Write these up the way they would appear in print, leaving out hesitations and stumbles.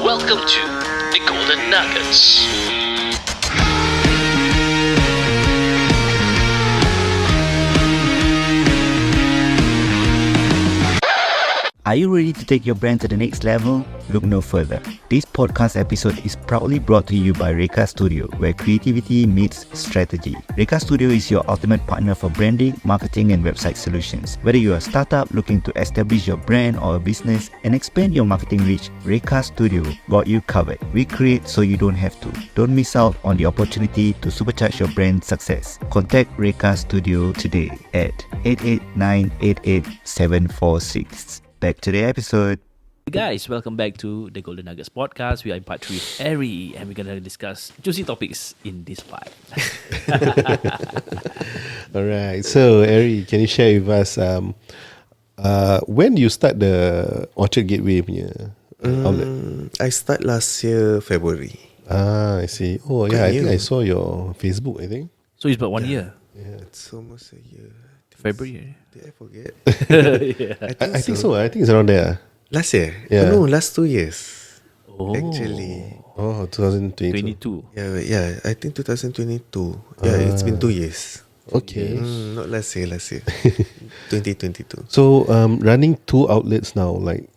Welcome to the Golden Nuggets. Are you ready to take your brand to the next level? Look no further. This podcast episode is proudly brought to you by Reka Studio, where creativity meets strategy. Reka Studio is your ultimate partner for branding, marketing, and website solutions. Whether you're a startup looking to establish your brand or a business and expand your marketing reach, Reka Studio got you covered. We create so you don't have to. Don't miss out on the opportunity to supercharge your brand success. Contact Reka Studio today at 889-88746. Back to the episode. Hey guys, welcome back to the Golden Nuggets podcast. We are in part 3 with Eri, and we're going to discuss juicy topics in this part. Alright, so Eri, can you share with us when you start the Orchard Gateway punya outlet? I start last year February. I see. Oh yeah, I think I saw your Facebook, I think. So it's about 1 year. Yeah. It's almost a year. February. Did I forget? Yeah. I think so. I think it's around there. Last year? Yeah. Oh, no, last 2 years. Oh. Actually. Oh, 2022. 22. Yeah, I think 2022. Yeah, it's been 2 years. Okay. Not last year. 2022. So running 2 outlets now, like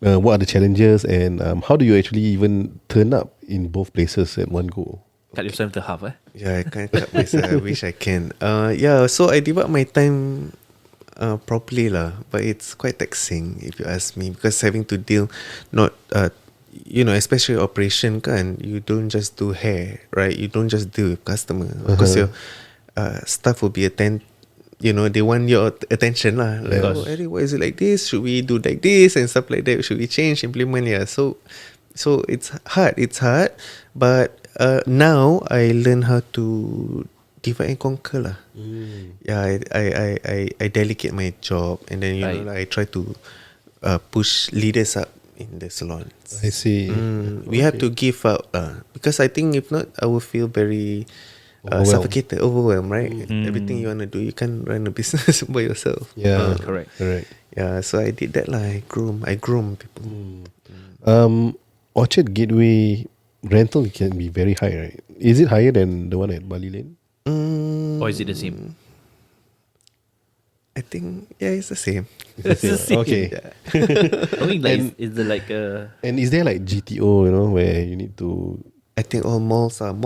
what are the challenges and how do you actually even turn up in both places at one go? Cut yourself to half, Yeah, I can't cut myself. I wish I can. Yeah, so I divide my time properly lah, but it's quite taxing if you ask me, because having to deal not especially operation kan, you don't just do hair, right? You don't just deal with customer because your staff will be they want your attention lah. Like, oh, Eri, why is it like this? Should we do like this and stuff like that? Should we change, implement? Yeah, so it's hard. But now I learn how to divide and conquer lah. Yeah, I delegate my job, and then I try to push leaders up in the salons. I see. We have to give out because I think if not, I will feel very suffocated, overwhelmed, right? Everything you want to do, you can't run a business by yourself. Yeah, correct. Yeah, so I did that lah. I groom people. Orchard Gateway rental can be very high, right? Is it higher than the one at Bali Lane? Or is it the same? I think it's the same. It's the same. Okay. Yeah. I mean, like, is it like a... And is there like GTO, where you need to... I think all malls have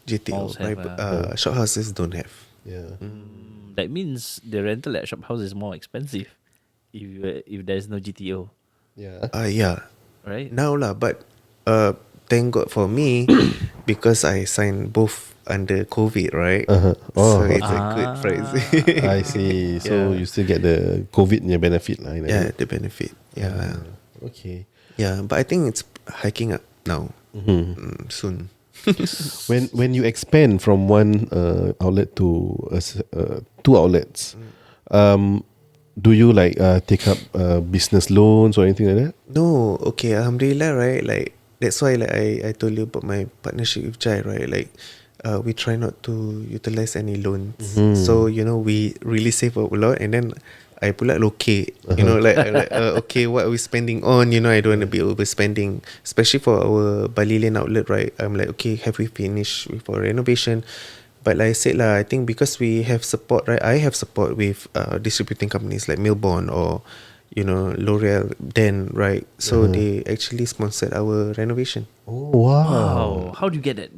GTO. Malls have, shop houses don't have. Yeah. That means the rental at shop house is more expensive if there's no GTO, Yeah. Yeah. right? Now lah, but thank God for me because I signed both under COVID, right? So it's a good price. I see. So you still get the COVID benefit lah. Yeah, the benefit. Yeah. Okay. Yeah, but I think it's hiking up now. Soon. When you expand from one outlet to 2 outlets, do you like take up business loans or anything like that? No, okay, alhamdulillah, right? Like that's why I told you about my partnership with Jai, right? Like we try not to utilize any loans. So we really save up a lot, and then I pula locate. Okay, what are we spending on? I don't want to be overspending, especially for our Bali Lane outlet, right? I'm like, okay, have we finished with our renovation? But like I said lah, I think because we have support, right? I have support with distributing companies like Milborn or L'Oreal, then, right? So they actually sponsored our renovation. Oh wow! Wow. How do you get that?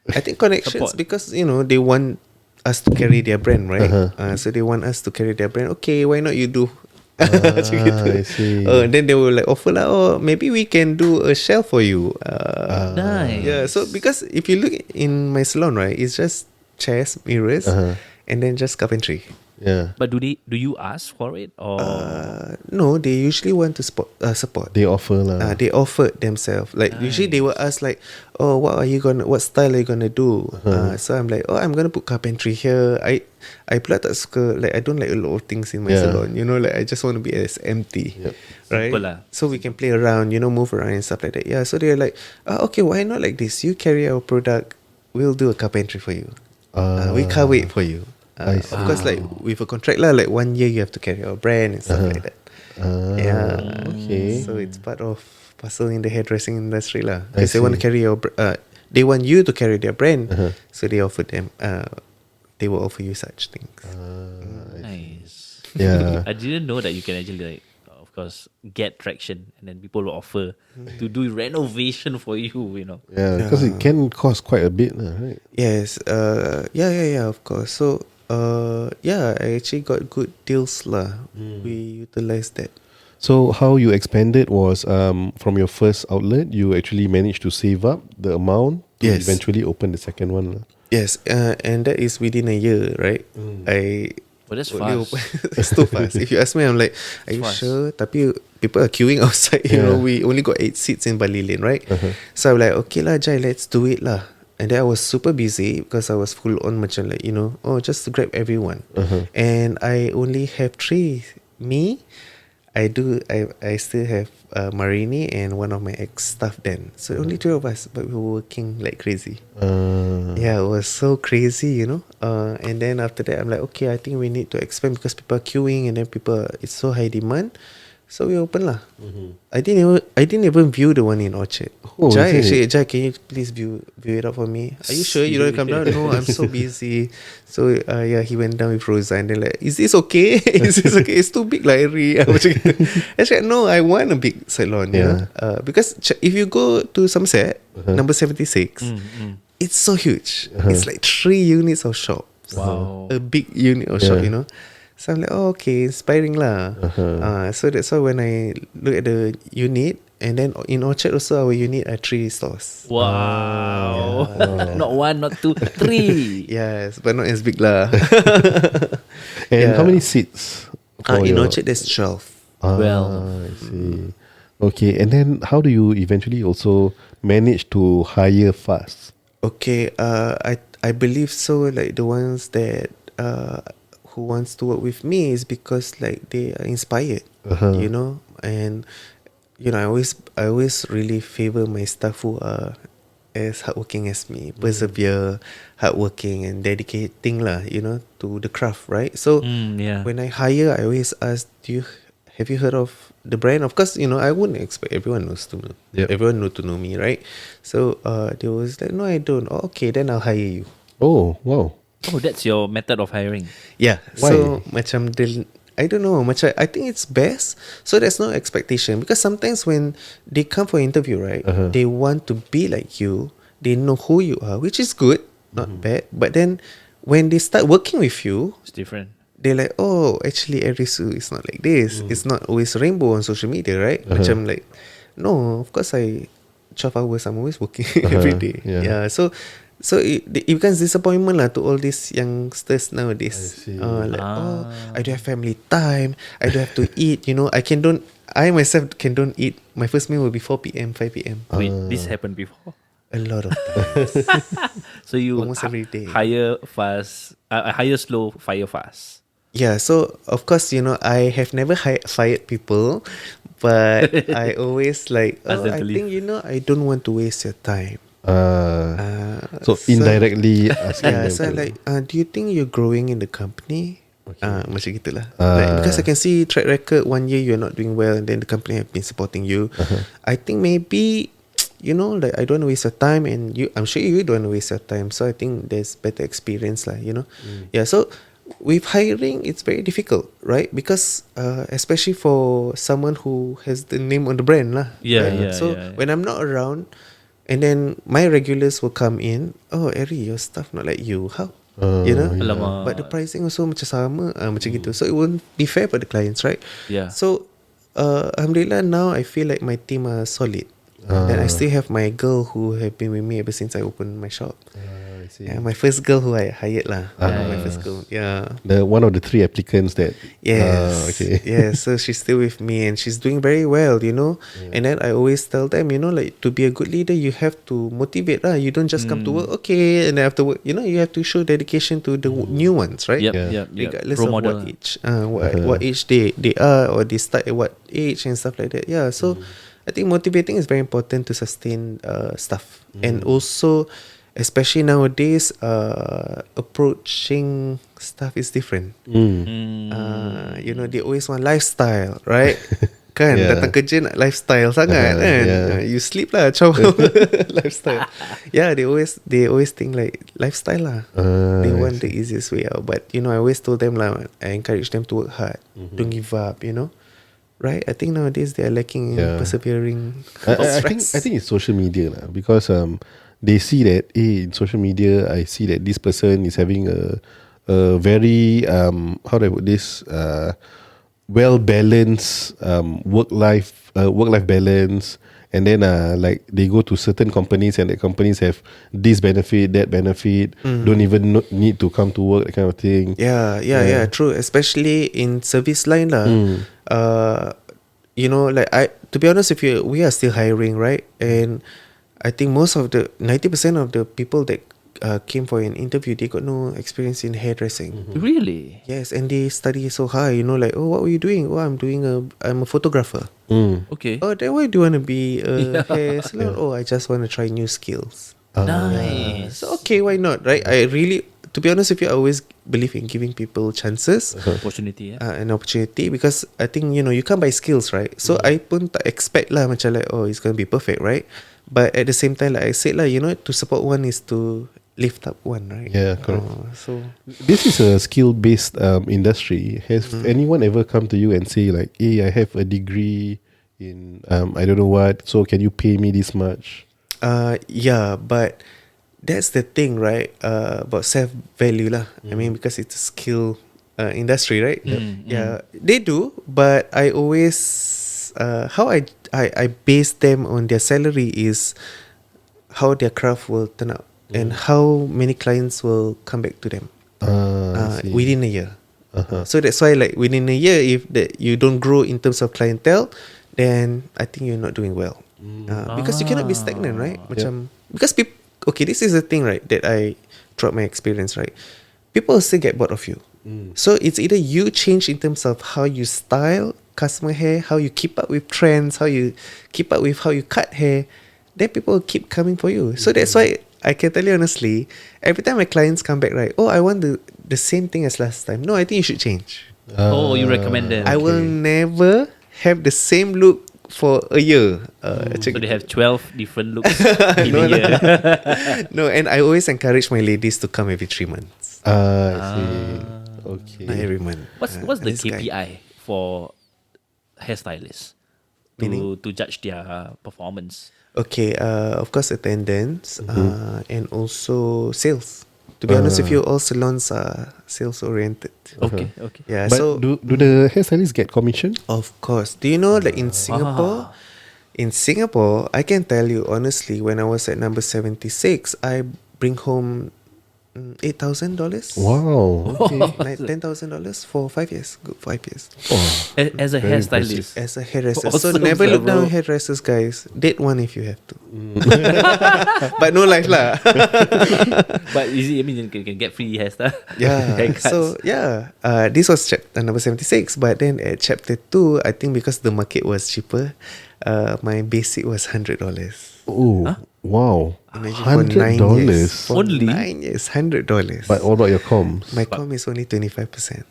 I think connections Support. because they want us to carry their brand, right? So they want us to carry their brand. Okay, why not you do? I see. Then they will like offer lah. Oh, maybe we can do a shelf for you. Nice. Yeah. So because if you look in my salon, right, it's just chairs, mirrors, and then just carpentry. Yeah. But do you ask for it or? No, they usually want to support. They offer lah. They offer themselves. Like usually they will ask like, oh, what style are you gonna do? So I'm like, oh, I'm gonna put carpentry here. I pula tak suka, like I don't like a lot of things in my salon. Like I just want to be as empty, right? Simple lah. So we can play around, move around and stuff like that. Yeah. So they're like, okay, why not like this? You carry our product, we'll do a carpentry for you. We cover it for you. Of course, like with a contract lah, like 1 year you have to carry our brand and stuff like that. Okay. So it's part of parcel in the hairdressing industry lah. I Because they want to see. carry they want you to carry their brand, so they offer them. They will offer you such things. Nice. Yeah. I didn't know that you can actually like, of course, get traction, and then people will offer to do renovation for you. You know. Yeah, because it can cost quite a bit, right? Yes. Yeah. Of course. So, I actually got good deals lah. We utilized that. So how you expanded was from your first outlet, you actually managed to save up the amount to Yes. eventually open the second one lah. Yes. And that is within a year, right? Well, that's only fast. It's too fast. If you ask me, I'm like, are you Fast. sure? Tapi people are queuing outside. You know, we only got 8 seats in Bali Lane, right? So I'm like, okay lah, Jai, let's do it lah. And then I was super busy because I was full on macam like, just to grab everyone. And I only have 3. Me, I still have Marini and one of my ex-staff then. So only 3 of us, but we were working like crazy. Yeah, it was so crazy, and then after that, I'm like, okay, I think we need to expand because people are queuing and then it's so high demand. So we open lah. I didn't even view the one in Orchard. Oh, Jai, is it? can you please view it up for me? Are you sure you don't come down? No, I'm so busy. So he went down with Rosa and then like, is this okay? Is this okay? It's too big like Eri. Actually, no, I want a big salon. Because if you go to Somerset, number 76, it's so huge. It's like 3 units of shops. Wow. A big unit of shop, So I'm like, oh, okay, inspiring lah. So that's why when I look at the unit, and then in Orchard also our unit are 3 stores. Wow. Not 1, not 2, 3. Yes, but not as big lah. And how many seats? for In your- Orchard there's 12. Well. I see. Okay, and then how do you eventually also manage to hire fast? Okay, I believe so. Like the ones that who wants to work with me is because like they are inspired, and I always really favor my staff who are as hardworking as me, persevere, hardworking and dedicating lah, to the craft, right? So Yeah. when I hire, I always ask, have you heard of the brand? Of course, I wouldn't expect everyone knows to know. Yep. Everyone know to know me, right? So they was like, no, I don't. Oh, okay, then I'll hire you. Oh, wow. Oh, that's your method of hiring. Yeah. Why? So macam I don't know. Macam I think it's best. So there's no expectation because sometimes when they come for interview, right, they want to be like you. They know who you are, which is good, not bad. But then when they start working with you, It's different. they're like, oh, actually ERISU is not like this. It's not always rainbow on social media, right? Macam like, no, of course 12 hours I'm always working every day. Yeah. So it becomes disappointment lah to all these youngsters nowadays. I see. I don't have family time. I don't have to eat. I myself don't eat. My first meal will be 4 p.m., 5 p.m. Wait, this happened before. A lot of times. So you Almost every day. hire fast, hire slow, fire fast. Yeah, so of course, I have never fired people, but I always like, Ask them I to leave. think, I don't want to waste your time. So indirectly asking Yeah, them so to- like, do you think you're growing in the company? Macam gitulah. Like, because I can see track record 1 year you're not doing well, and then the company have been supporting you. I think maybe, like I don't want to waste your time, and I'm sure you don't want to waste your time. So I think there's better experience lah. Yeah. So with hiring, it's very difficult, right? Because especially for someone who has the name on the brand lah. Yeah, right? yeah, So yeah. when I'm not around, and then my regulars will come in. Oh, Eri, your stuff not like you. How? Alamak. But the pricing also macam sama, macam gitu. So it won't be fair for the clients, right? Yeah. So Alhamdulillah, now I feel like my team are solid. And I still have my girl who have been with me ever since I opened my shop. I see. Yeah, my first girl who I hired lah. My first girl. Yeah. The one of the 3 applicants that Yes. okay. Yeah, so she's still with me and she's doing very well, And then I always tell them, like to be a good leader, you have to motivate lah. You don't just come to work, okay, and then after work, you have to show dedication to the new ones, right? Yep, Yeah. yep. Regardless Role of model. what age, what age they are, or they start at what age and stuff like that. Yeah, so I think motivating is very important to sustain stuff, and also, especially nowadays, approaching stuff is different. They always want lifestyle, right? Kan Yeah. datang kerja nak lifestyle sangat kan. yeah. You sleep lah 12 hour lifestyle. Yeah, they always think like lifestyle lah. They I want the easiest way out. But you know, I always told them lah, I encourage them to work hard. Don't give up, you know. Right? I think nowadays they are lacking in Yeah. persevering. I think it's social media lah, because they see that in social media I see that this person is having a very how do I put this well balanced work life balance, and then like they go to certain companies and the companies have this benefit, that benefit, don't even need to come to work, that kind of thing. Yeah, true. Especially in service line lah. You know, like to be honest with you, we are still hiring, right? And I think most of the 90% of the people that came for an interview, they got no experience in hairdressing. Really? Yes, and they study so high. You know, like, oh, what were you doing? Oh, I'm a photographer. Okay. Oh, then why do you want to be a hair salon? Oh, I just want to try new skills. Nice. So okay, why not, right? I really, to be honest with you, I always believe in giving people chances. Opportunity. An opportunity, because I think, you know, you can't buy skills, right? So I pun tak expect lah macam like, oh, it's gonna be perfect, right? But at the same time, like I said lah, you know, to support one is to lift up one, right? Yeah, correct. So This is a skill-based industry. Has anyone ever come to you and say like, hey, I have a degree in I don't know what, so can you pay me this much? yeah, but that's the thing, right? About self-value lah. I mean, because it's a skill industry, right? Yeah, they do, but I always how I base them on their salary is how their craft will turn out and how many clients will come back to them I see. within a year. So that's why, like, within a year, if that you don't grow in terms of clientele, then I think you're not doing well. Because you cannot be stagnant, right? Macam, because people, okay, this is the thing, right, that I, throughout my experience, right, people still get bored of you. So it's either you change in terms of how you style customer hair, how you keep up with trends, how you keep up with how you cut hair, then people will keep coming for you. So that's why I can tell you honestly, every time my clients come back, right, oh, I want the same thing as last time. No, I think you should change. Oh, you recommend them. I will never have the same look for a year. So they have 12 different looks in No, a year. No, and I always encourage my ladies to come every 3 months. I see. Okay. Not every month. What's the this guy. KPI for hairstylists Meaning? to judge their performance? Okay, of course, attendance and also sales. To be honest with you, all salons are sales oriented. Okay. Yeah, But so do the hairstylists get commission? of course, do you know that in Singapore, I can tell you honestly, when I was at number 76, I bring home $8,000. Wow. Okay. Like $10,000 for 5 years. Good 5 years. As a Very hairstylist. As a hairdresser. Awesome, So never look bro. down hairdressers, guys. Date one if you have to. But no life lah. But is it, I mean, you can get free hairstyle. Yeah. Haircuts. So yeah, this was chapter number 76. But then at chapter 2, I think because the market was cheaper, my basic was $100. Oh, wow. Imagine for 9 years. $100. For Only? 9 years, $100. But what about your comms? My com is only 25%.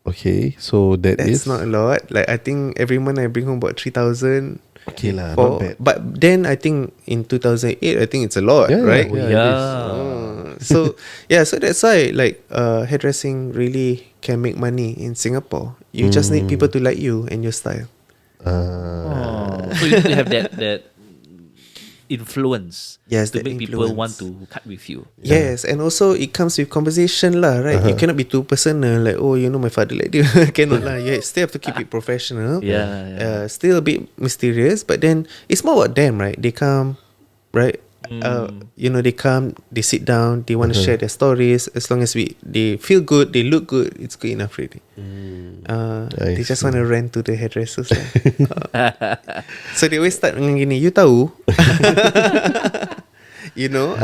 Okay, so That's is not a lot. Like, I think every month I bring home about 3,000. okay lah, For, not bad. but then I think in 2008, I think it's a lot, Yeah, right? yeah. Yeah. So yeah, so that's why like hairdressing really can make money in Singapore. You just need people to like you and your style. Oh. So you need to have that influence Yes, to that make people influence. want to cut with you. Yes, and also it comes with conversation lah, right? You cannot be too personal, like, oh, you know, my father like this. Cannot lah. You still have to keep it professional. Yeah. Still a bit mysterious, but then it's more about them, right? They come, right? You know, they come, they sit down, they want to share their stories. As long as they feel good, they look good, it's good enough already. They just want to rant to the hairdressers lah. So they always start dengan gini, you tahu? You know?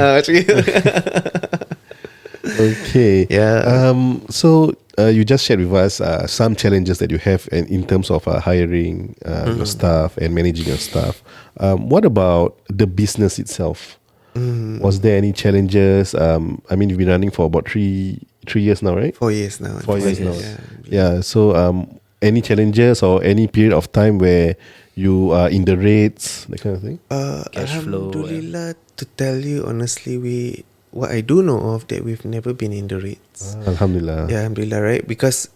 Okay. Yeah. So you just shared with us some challenges that you have in terms of hiring your staff and managing your staff. What about the business itself? Was there any challenges? I mean, you've been running for about three years now, right? 4 years now. 4 years now. Yeah. Yeah. So any challenges or any period of time where you are in the rates, that kind of thing? Cash flow, Alhamdulillah, to tell you honestly, what I do know of that we've never been in the rates. Alhamdulillah. Yeah, Alhamdulillah, right? Because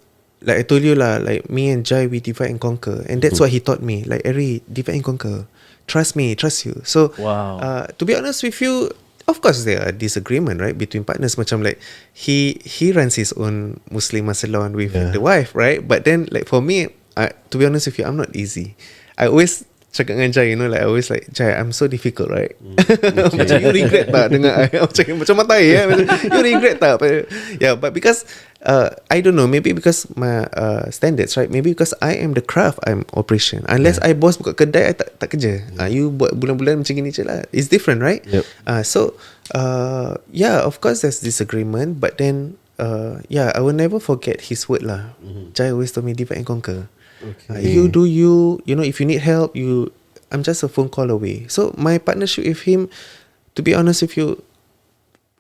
like I told you lah, like me and Jai, we divide and conquer, and that's what he taught me. Like Eri, divide and conquer. Trust me, trust you. So, Wow. to be honest with you, of course there are disagreement, right, between partners. Macam like he runs his own Muslimah salon with the wife, right? But then like for me, to be honest with you, I'm not easy. I always cakap dengan Jai, like I always like, Jai, I'm so difficult, right? Macam you regret tak dengan I? Macam matai you regret tak? Yeah, but because I don't know, maybe because my standards, right? Maybe because I am the craft, I'm operation. Unless I boss buka kedai, I tak kerja. You buat bulan-bulan macam gini je lah. It's different, right? Yep. So yeah, of course there's disagreement, but then I will never forget his word lah. Jai always told me, divide and conquer. You do you know, if you need help, I'm just a phone call away. So my partnership with him, to be honest with you,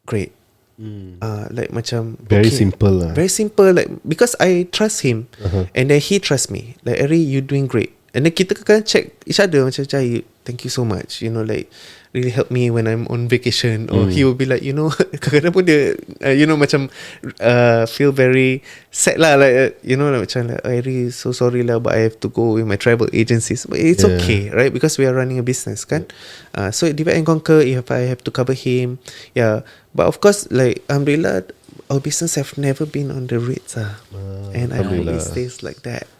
great. Like macam Very simple lah. Very simple, like because I trust him, and then he trusts me. Like Eri, you doing great. And then kita kan check each other macam, Jai, thank you so much. You know, like really help me when I'm on vacation. Or he will be like, you know, kadang-kadang pun dia, you know, macam feel very sad lah. Like, you know, like, macam like, Eri, so sorry lah, but I have to go with my travel agencies. But it's okay, right? Because we are running a business, kan? So divide and conquer if I have to cover him. Yeah. But of course, like, alhamdulillah, our business have never been on the rates. And I hope it stays like that.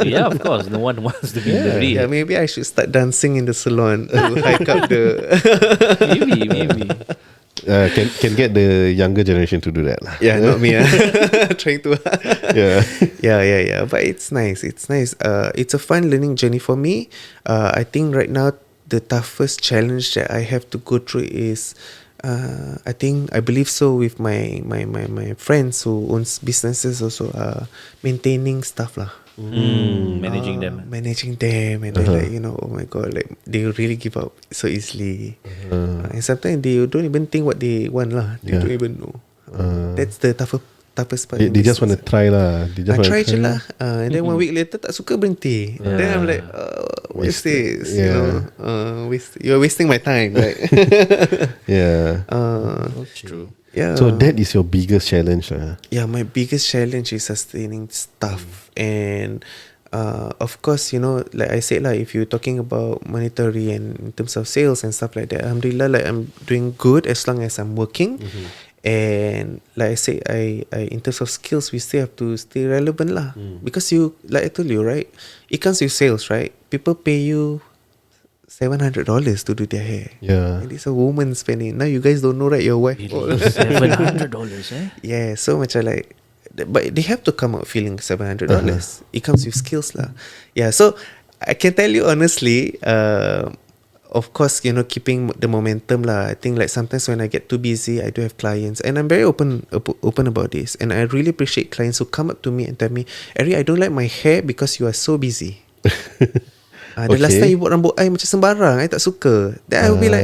Yeah, of course. No one wants to be in the read. Yeah, maybe I should start dancing in the salon to hike up the. Maybe. Can get the younger generation to do that lah. Yeah, not me. Trying to. Yeah. Yeah. But it's nice. It's nice. It's a fun learning journey for me. I think right now the toughest challenge that I have to go through is, I believe so, with my friends who owns businesses also, maintaining stuff lah. Managing them. And then like, you know, oh my god, like they really give up so easily. And sometimes they don't even think what they want lah. They don't even know. That's the toughest part. They just want to try lah. I try je lah. And then 1 week later tak suka, berhenti. Then I'm like, what's this? You know, you're wasting my time, right? Yeah. That's true. Yeah. So that is your biggest challenge lah. Yeah, my biggest challenge is sustaining stuff. And of course, you know, like I said lah, if you're talking about monetary and in terms of sales and stuff like that, alhamdulillah, like I'm doing good as long as I'm working. And like I say, I in terms of skills, we still have to stay relevant lah. Because you, like I told you, right, it comes with sales, right? People pay you $700 to do their hair. Yeah. And it's a woman spending. Now you guys don't know, right? Your wife. $700, eh? Yeah, so much like, but they have to come out feeling $700. It comes with skills lah. Yeah, so I can tell you honestly, of course, you know, keeping the momentum lah. I think like sometimes when I get too busy, I do have clients, and I'm very open about this. And I really appreciate clients who come up to me and tell me, Eri, I don't like my hair because you are so busy. The last time you buat rambut I macam sembarang, I tak suka. Then I will be like,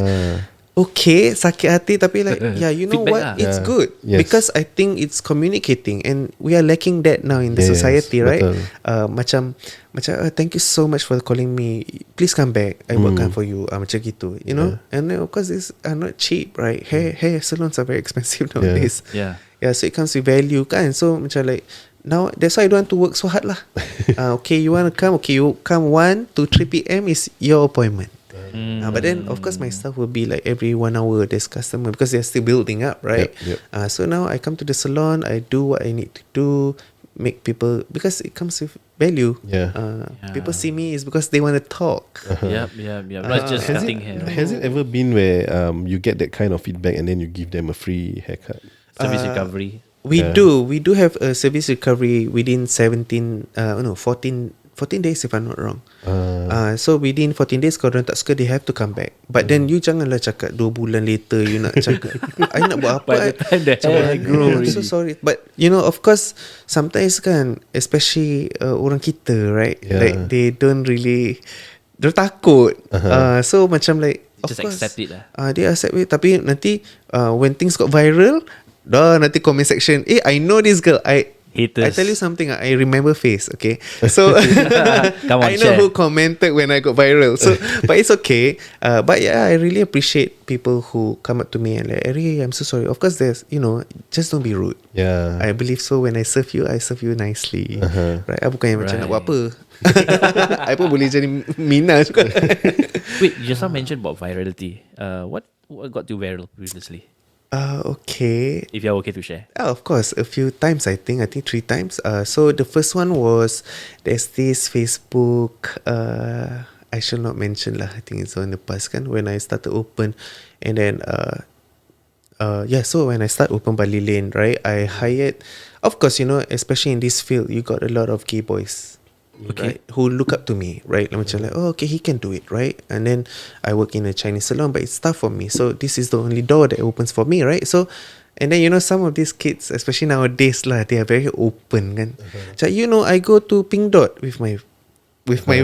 okay, sakit hati, tapi like, yeah, you know Feedback what? It's good. Yes. Because I think it's communicating, and we are lacking that now in the society, right? Macam thank you so much for calling me. Please come back. I workkan for you. Macam gitu, you know. And then of course it's not cheap, right? Hair salons are very expensive nowadays. Yeah. So it comes with value, kan? So macam like, now that's why I don't want to work so hard lah. Okay, you want to come? Okay, you come 1 to 3 p.m. is your appointment. But then of course my staff will be like every 1 hour there's customer, because they're still building up, right? Yep. So now I come to the salon, I do what I need to do, make people, because it comes with value. People see me is because they want to talk. Yep. Not just cutting hair. Has it ever been where you get that kind of feedback and then you give them a free haircut? Service recovery. We do have a service recovery within 14 days if I'm not wrong. So within 14 days, kalau orang tak suka, they have to come back. But then you janganlah cakap 2 bulan later you nak cakap I nak buat apa. By the time the hair grow I'm so sorry. But you know, of course, sometimes kan, especially orang kita, right? Like they don't really, dia takut. So macam like, of Just course, accept it lah. They accept it. Tapi nanti when things got viral, dah nanti comment section, I know this girl, Haters. I tell you something. I remember face. Okay, so Come on, I know share. who commented when I got viral. So, but it's okay. But yeah, I really appreciate people who come up to me and like, Eri, I'm so sorry. Of course, there's just don't be rude. Yeah. I believe so. When I serve you nicely. Right? I bukan yang macam nak buat apa. I pun boleh jadi Mina juga. Wait, you just now mentioned about virality. What got you viral previously? Okay. If you're okay to share. Of course, a few times I think 3 times. So the first one was there's this Facebook. I shall not mention lah. I think it's on the past kan when I started open, and then so when I start open Bali Lane, right, I hired. Of course, especially in this field, you got a lot of gay boys. Okay. Right, who look up to me, right? Macam like, oh, okay, he can do it, right? And then I work in a Chinese salon, but it's tough for me. So this is the only door that opens for me, right? So, and then some of these kids, especially nowadays lah, they are very open, kan? So, I go to Pink Dot with my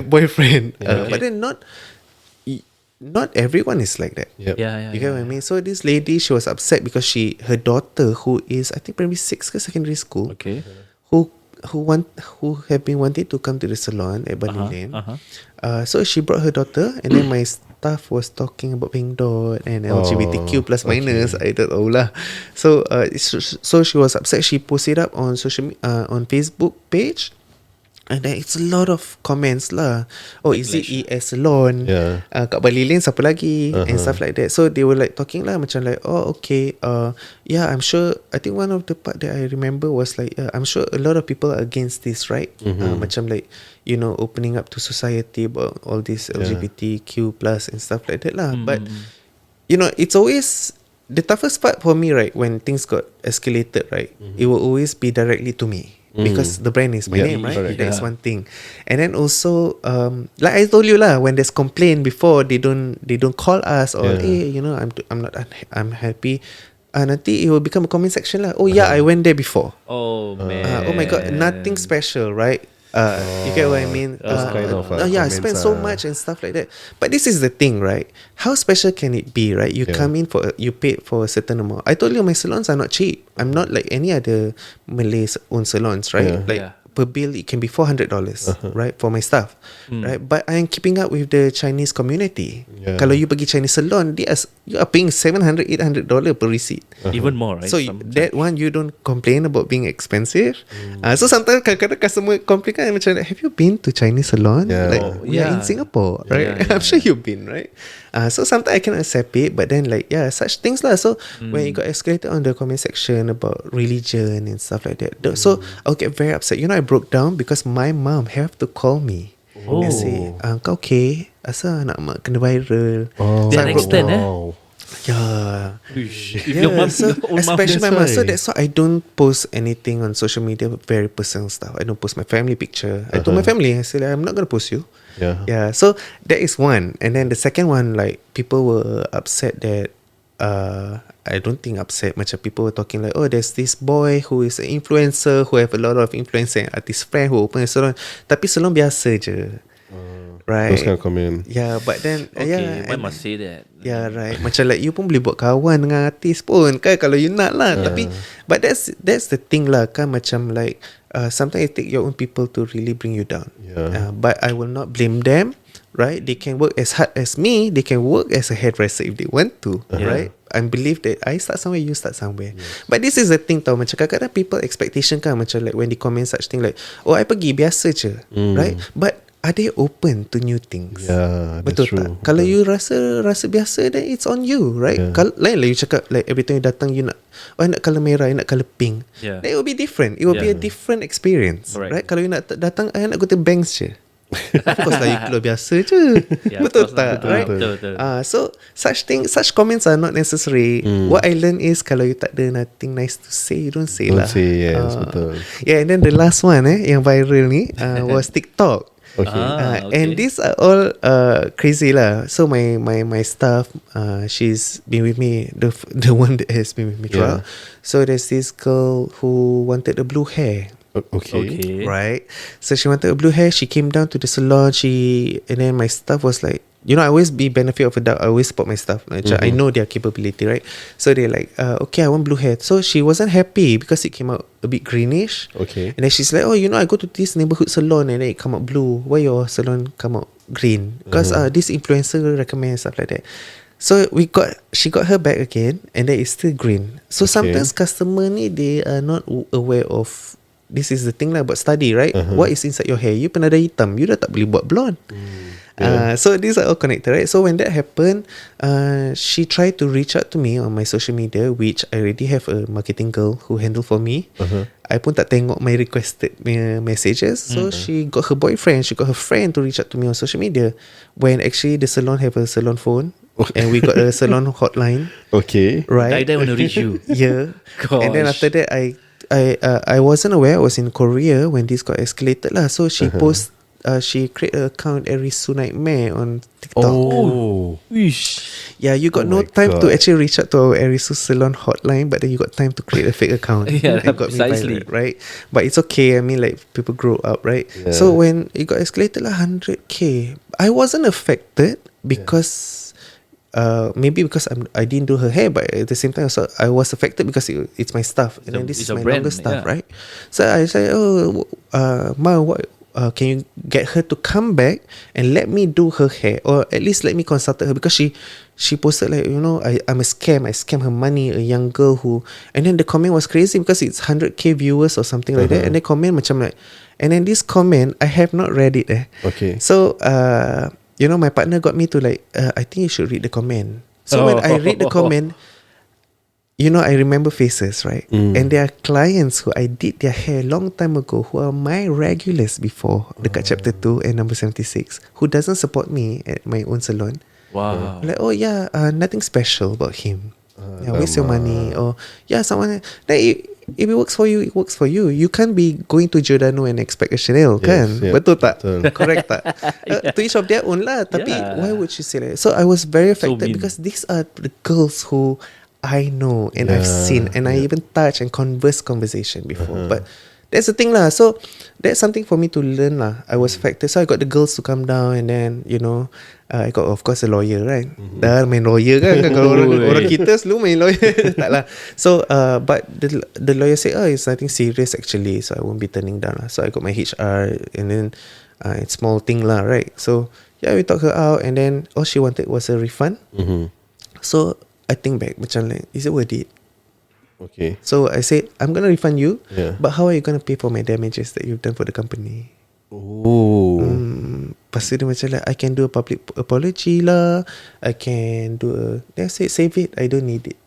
boyfriend, but then not everyone is like that. Yep. Yeah. You get what I mean? So this lady, she was upset because her daughter, who is I think primary 6 ke secondary school, Okay. who have been wanting to come to the salon at Bali Lane. So she brought her daughter, and then my staff was talking about Pink Dot and LGBTQ plus minus. I don't know lah. So she was upset. She posted up on on Facebook page. And then it's a lot of comments lah. Oh, is it ES Salon? Yeah. Kat Bali Lane siapa lagi? And stuff like that. So they were like talking lah, macam like, oh, okay. Yeah, I'm sure. I think one of the part that I remember was like, I'm sure a lot of people are against this, right? Macam like, opening up to society about all this LGBTQ plus and stuff like that lah. But it's always the toughest part for me, right? When things got escalated, right? It will always be directly to me. Because the brand is my name, right? correct. That is one thing. And then also, like I told you lah, when there's complaint before, they don't call us or hey, I'm happy. Nanti it will become a comment section lah. Oh yeah, I went there before. Oh man. Oh my god, nothing special, right? You get what I mean? Those kind of I spend comments, so much and stuff like that. But this is the thing, right? How special can it be, right? You come in you paid for a certain amount. I told you my salons are not cheap. I'm not like any other Malay owned salons, right? Per bill it can be $400, right, for my staff, right? But I am keeping up with the Chinese community. Kalau you pergi Chinese salon, you are paying $700-800 per receipt. Even more, right? So that one you don't complain about being expensive. So sometimes kadang-kadang customer complain kan macam like, have you been to Chinese salon? Like we are in Singapore, right? I'm sure you've been, right? So sometimes I cannot accept it, but then like such things lah. So when it got escalated on the comment section about religion and stuff like that, so I'll get very upset. I broke down because my mom have to call me and say, kau okay? Asal anak mak kena viral? To that extent, Yeah. If your mom, So your own mom, especially my mom. why. So that's why I don't post anything on social media, very personal stuff. I don't post my family picture. I told my family, I said, I'm not gonna post you. Yeah. So that is one. And then the second one, like people were upset that I don't think upset. Macam people were talking like, oh, there's this boy who is an influencer, who have a lot of influencer and artist friend who open a salon. Tapi salon biasa je. Right. Those kind of comment. Yeah, but then okay, why must say that? Yeah, right. Macam like you pun boleh buat kawan dengan artis pun kan kalau you nak lah. Tapi but that's the thing lah kan, macam like sometimes it take your own people to really bring you down. But I will not blame them. Right, they can work as hard as me. They can work as a hairdresser if they want to. Right, I believe that I start somewhere, you start somewhere. But this is the thing tau. Macam kadang-kadang people expectation kan, macam like when they comment such thing like, oh, I pergi biasa je, right? But are they open to new things? Yeah, betul that's true. tak? Kalau you rasa biasa, then it's on you, right? Kalau lain lah you cakap like every time you datang you nak, oh, I nak colour merah, I nak colour pink. Then it will be different. It will be a different experience, right? Kalau you nak datang, I nak go to banks je. Of course lah, you keluar biasa je. Betul tak? Right? Betul. So such comments are not necessary. What I learned is kalau you tak ada nothing nice to say, you don't say lah. Don't say, yes, betul. Yeah, and then the last one yang viral ni was TikTok. Okay. And these are all crazy lah. So my staff, she's been with me, the one that has been with me throughout. So there's this girl who wanted a blue hair. Okay. Right. So she wanted a blue hair. She came down to the salon. And then my staff was like, I always be benefit of a doubt. I always support my staff. Macam I know their capability, right? So they're like, okay, I want blue hair. So she wasn't happy because it came out a bit greenish. Okay. And then she's like, oh, I go to this neighborhood salon and then it come out blue. Why your salon come out green? Because this influencer recommends stuff like that. So she got her back again, and then it's still green. So sometimes customer ni, they are not aware of. This is the thing lah about study, right? What is inside your hair? You pernah ada hitam, you dah tak boleh buat blonde. So these are all connected, right? So when that happened, she tried to reach out to me on my social media, which I already have a marketing girl who handle for me. I pun tak tengok my requested messages. So she got her boyfriend, she got her friend to reach out to me on social media, when actually the salon have a salon phone. And we got a salon hotline. Okay. Right. Like that when I reach you. Yeah. Gosh. And then after that, I wasn't aware. I was in Korea when this got escalated lah. So she she create an account ERISU Nightmare on TikTok. Oh. Yeah, you got no my time to God. actually reach out to our ERISU salon hotline, but then you got time to create a fake account. Yeah, It got me precisely. viral, right? But it's okay. I mean, like, people grow up, right? Yeah. So when it got escalated lah, 100K, I wasn't affected because. Maybe because I didn't do her hair, but at the same time also I was affected because it's my stuff, and then this is it's a my brand, longer stuff, yeah. right? So I said, Ma, what? Can you get her to come back and let me do her hair, or at least let me consult her, because she posted like, I'm a scam. I scam her money, a young girl who, and then the comment was crazy because it's 100K viewers or something like that, and the comment macam like, and then this comment I have not read it. Okay. So my partner got me to like, I think you should read the comment. So when I read the comment, I remember faces, right? And there are clients who I did their hair long time ago, who are my regulars before dekat chapter 2 and number 76, who doesn't support me at my own salon. Wow. Like, oh yeah, nothing special about him. Waste your money. Or someone like, if it works for you, it works for you. You can't be going to Giordano and expect a Chanel, kan? yeah. Betul tak? Betul. Correct tak? To each of their own lah. Tapi Yeah. why would you say that? So I was very affected mean. because these are the girls who I know and I've seen, and I even touch and conversation before. But that's the thing lah. So that's something for me to learn lah. I was affected. So I got the girls to come down, and then I got of course a lawyer, right? Dah main lawyer kan? Kalau orang kita selalu main lawyer. Tak lah. So but the lawyer said, it's nothing serious actually, so I won't be turning down lah. So I got my HR, and then it's small thing lah, right? So we talked her out, and then all she wanted was a refund. So I think back, macam like, is it worth it? Okay. So I said, I'm gonna refund you, Yeah. but how are you gonna pay for my damages that you've done for the company? Oh. Lepas tu dia macam like, I can do a public apology lah, I can do then I said, save it, I don't need it.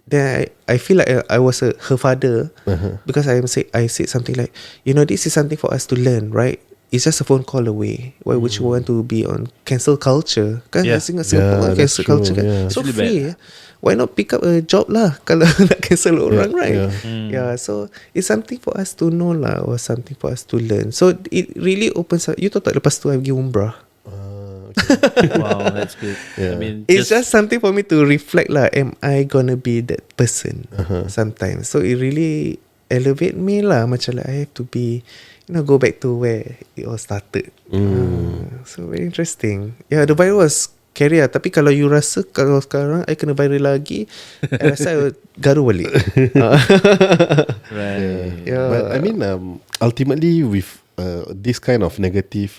Then I feel like I was her father, because I said something like, this is something for us to learn, right? It's just a phone call away. Why would you want to be on cancel culture? Kan Yeah. Singapore Yeah, that's cancel true, culture kan. yeah. So Actually free. Why not pick up a job lah kalau nak cancel orang, right? Yeah. So it's something for us to know lah, or something for us to learn. So it really opens up. You tahu tak, lepas tu I pergi umrah. Wow, that's good. I Yeah. mean, It's just something for me to reflect lah. Am I gonna be that person sometimes? So it really elevate me lah. Macam like I have to be, go back to where it all started. So very interesting. Yeah, the viral was scary lah. Tapi kalau you rasa kalau sekarang I kena viral lagi, I rasa I will garu balik. right. Yeah. But I mean, ultimately with this kind of negative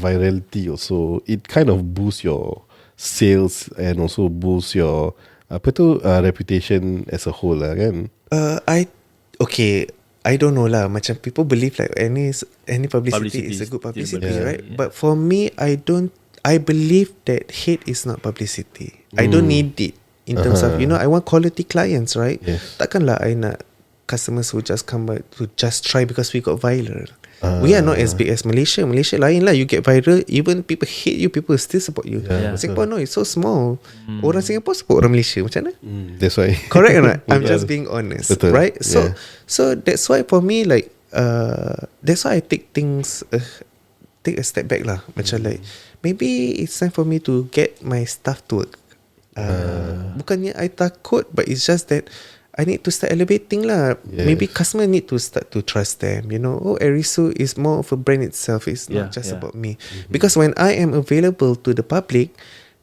virality also, it kind of boosts your sales and also boosts your reputation as a whole lah, kan? I don't know lah. Macam people believe like any publicity is a good publicity, right? But for me, I believe that hate is not publicity. I don't need it in terms of, I want quality clients, right? Yes. Takkanlah I nak customers who just come back to just try because we got viral. We are not as big as Malaysia. Malaysia lain lah. You get viral, even people hate you, people still support you. Yeah. Singapore no, it's so small. Orang Singapore support orang Malaysia. Macam mana? That's why. Correct or not? I'm just being honest. Betul. Right? So Yeah. so that's why for me, like that's why I take things take a step back lah. Macam like, maybe it's time for me to get my stuff to work. Bukannya I takut, but it's just that I need to start elevating lah. Yes. Maybe customer need to start to trust them. You know, ERISU is more of a brand itself. It's not just about me. Because when I am available to the public,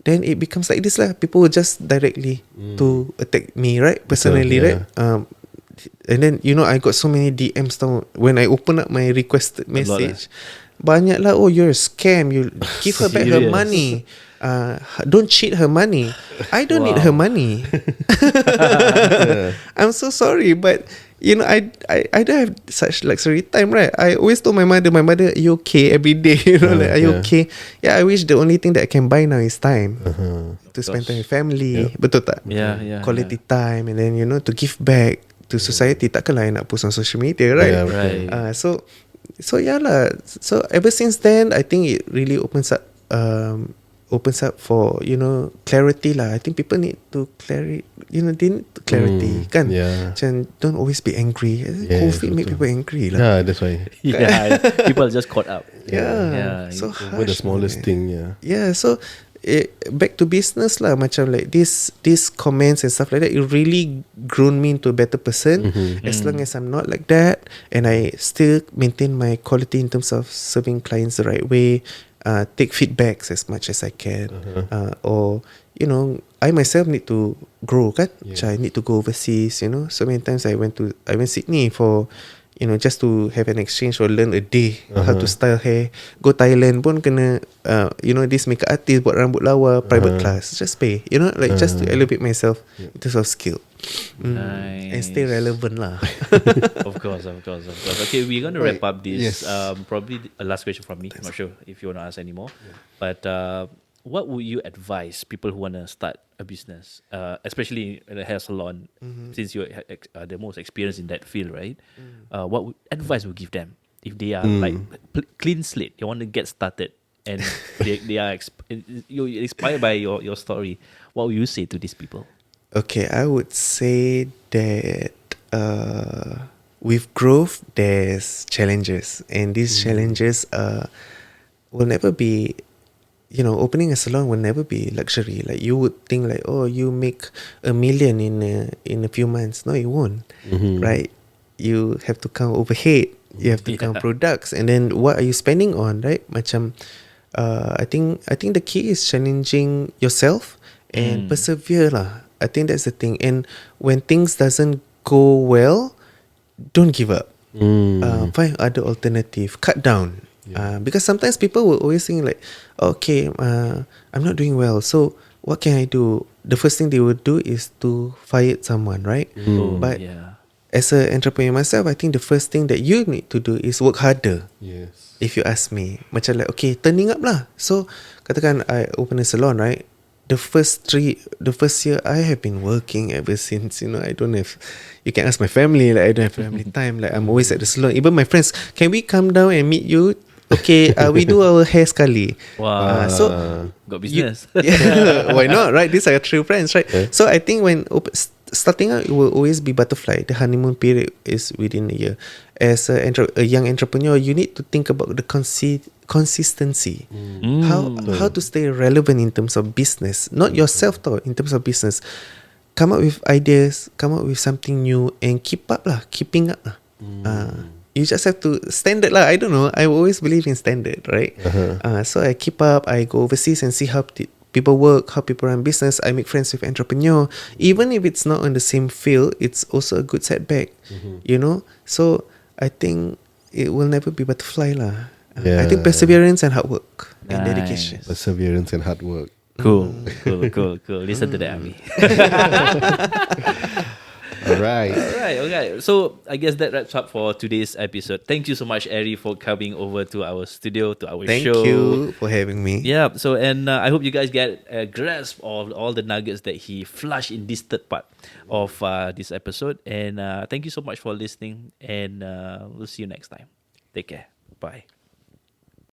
then it becomes like this lah. People will just directly to attack me, right? Personally, right? And then I got so many DMs tau. When I open up my requested message, banyak lah. Oh, you're a scam. You give her back her money. Don't cheat her money. I don't need her money. I'm so sorry, but I don't have such luxury time, right? I always told my mother, you okay every day? Like, are you okay? Yeah, I wish the only thing that I can buy now is time to spend time with family. Betul tak? Quality time, and then to give back to society. Takkanlah I nak post on social media, right? So yeah lah. So ever since then, I think it really opens up for clarity lah. I think people need to clarity. They need clarity, kan? Macam don't always be angry. COVID make people angry lah. Yeah, that's why. People are just caught up. So over the smallest thing. So back to business lah. Macam like these comments and stuff like that, it really grown me into a better person. As long as I'm not like that, and I still maintain my quality in terms of serving clients the right way, take feedbacks as much as I can, or I myself need to grow, kan? I need to go overseas. So many times I went Sydney for just to have an exchange or learn a day how to style hair. Go Thailand pun kena this makeup artist buat rambut lawa, private class, just pay, like just to elevate myself in terms of skill. Nice. And stay relevant lah. Of course. Okay, we're going to wrap up this. Probably a last question from me. I'm not sure if you want to ask anymore. But what would you advise people who want to start a business, especially in a hair salon, since you're the most experienced in that field, right? What advice would you give them if they are like clean slate, they want to get started, and they are you're inspired by your story? What would you say to these people? Okay, I would say that with growth, there's challenges, and these challenges will never be, opening a salon will never be luxury. Like you would think like, oh, you make $1 million in a few months. No, you won't, right? You have to count overhead, you have to count products, and then what are you spending on, right? Macam, I think the key is challenging yourself and persevere lah. I think that's the thing. And when things doesn't go well, don't give up. Find other alternative. Cut down. Because sometimes people will always think like, okay, I'm not doing well, so what can I do? The first thing they would do is to fire someone, right? But as an entrepreneur myself, I think the first thing that you need to do is work harder. Yes. If you ask me, macam like, okay, turning up lah. So katakan I open a salon, right? The first year I have been working ever since. I don't have. You can ask my family. Like I don't have family time. Like I'm always at the salon. Even my friends, can we come down and meet you? Okay, we do our hair sekali. Wow. So got business. Why not, right? These are true friends, right? So I think when starting out, it will always be butterfly. The honeymoon period is within a year. As a young entrepreneur, you need to think about the consistency. How to stay relevant in terms of business, not yourself though, in terms of business. Come up with ideas, come up with something new, and keeping up lah. You just have to standard lah. I don't know, I always believe in standard, right? So I keep up, I go overseas and see how people work, how people run business. I make friends with entrepreneur. Even if it's not on the same field, it's also a good setback. So I think it will never be butterfly lah. I think perseverance and hard work and dedication. Perseverance and hard work. Cool. Listen to that, Ami. Alright. Okay. So I guess that wraps up for today's episode. Thank you so much, Eri, for coming over to our studio, to our show. Thank you for having me. Yeah. So I hope you guys get a grasp of all the nuggets that he flushed in this third part of this episode. And thank you so much for listening. And we'll see you next time. Take care. Bye.